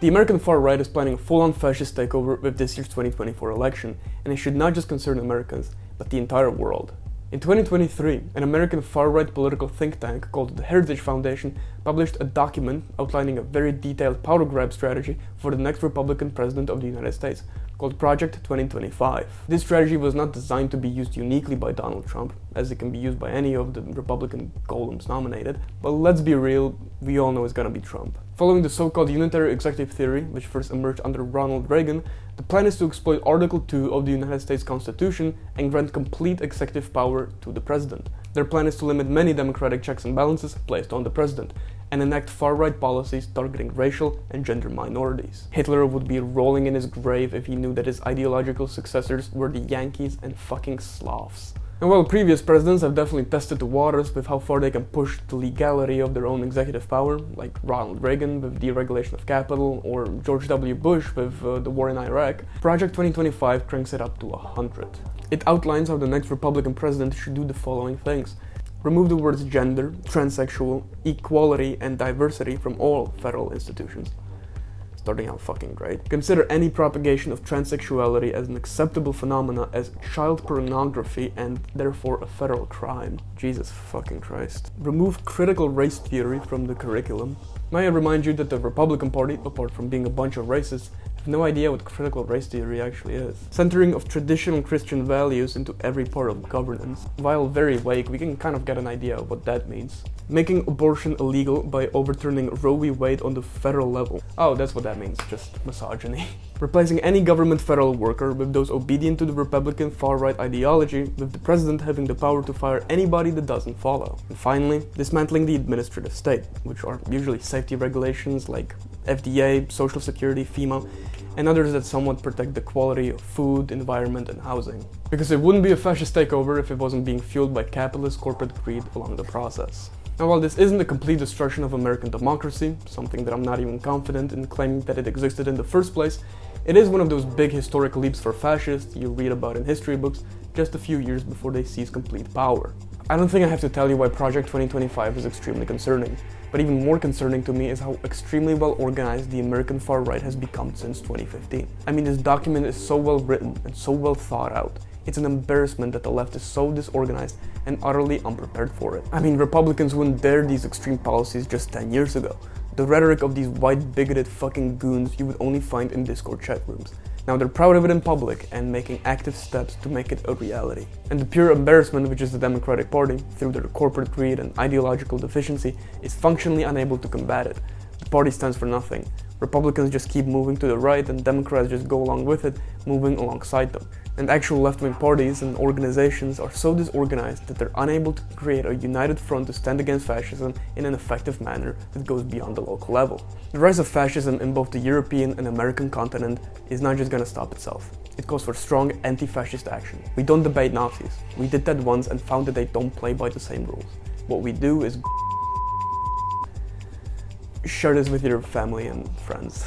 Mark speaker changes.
Speaker 1: The American far right is planning a full-on fascist takeover with this year's 2024 election, and it should not just concern Americans, but the entire world. In 2023, an American far-right political think tank called the Heritage Foundation published a document outlining a very detailed power grab strategy for the next Republican president of the United States, called Project 2025. This strategy was not designed to be used uniquely by Donald Trump, as it can be used by any of the Republican golems nominated, but let's be real, we all know it's gonna be Trump. Following the so-called Unitary Executive theory, which first emerged under Ronald Reagan, the plan is to exploit Article 2 of the United States Constitution and grant complete executive power to the president. Their plan is to limit many democratic checks and balances placed on the president, and enact far-right policies targeting racial and gender minorities. Hitler would be rolling in his grave if he knew that his ideological successors were the Yankees and fucking Slavs. And while previous presidents have definitely tested the waters with how far they can push the legality of their own executive power, like Ronald Reagan with deregulation of capital, or George W. Bush with the war in Iraq, Project 2025 cranks it up to 100. It outlines how the next Republican president should do the following things. Remove the words gender, transsexual, equality, and diversity from all federal institutions. Starting out fucking great. Consider any propagation of transsexuality as an acceptable phenomena as child pornography and therefore a federal crime. Jesus fucking Christ. Remove critical race theory from the curriculum. May I remind you that the Republican Party, apart from being a bunch of racists, have no idea what critical race theory actually is. Centering of traditional Christian values into every part of governance. While very vague, we can kind of get an idea of what that means. Making abortion illegal by overturning Roe v. Wade on the federal level. Oh, that's what that means, just misogyny. Replacing any government federal worker with those obedient to the Republican far-right ideology, with the president having the power to fire anybody that doesn't follow. And finally, dismantling the administrative state, which are usually safety regulations like FDA, Social Security, FEMA, and others that somewhat protect the quality of food, environment, and housing. Because it wouldn't be a fascist takeover if it wasn't being fueled by capitalist corporate greed along the process. Now, while this isn't a complete destruction of American democracy, something that I'm not even confident in claiming that it existed in the first place, it is one of those big historic leaps for fascists you read about in history books just a few years before they seize complete power. I don't think I have to tell you why Project 2025 is extremely concerning, but even more concerning to me is how extremely well organized the American far right has become since 2015. I mean, this document is so well written and so well thought out. It's an embarrassment that the left is so disorganized and utterly unprepared for it. I mean, Republicans wouldn't dare these extreme policies just 10 years ago. The rhetoric of these white bigoted fucking goons you would only find in Discord chat rooms. Now they're proud of it in public and making active steps to make it a reality. And the pure embarrassment, which is the Democratic Party, through their corporate greed and ideological deficiency, is functionally unable to combat it. The party stands for nothing. Republicans just keep moving to the right and Democrats just go along with it, moving alongside them. And actual left-wing parties and organizations are so disorganized that they're unable to create a united front to stand against fascism in an effective manner that goes beyond the local level. The rise of fascism in both the European and American continent is not just gonna stop itself. It calls for strong anti-fascist action. We don't debate Nazis. We did that once and found that they don't play by the same rules. What we do is share this with your family and friends.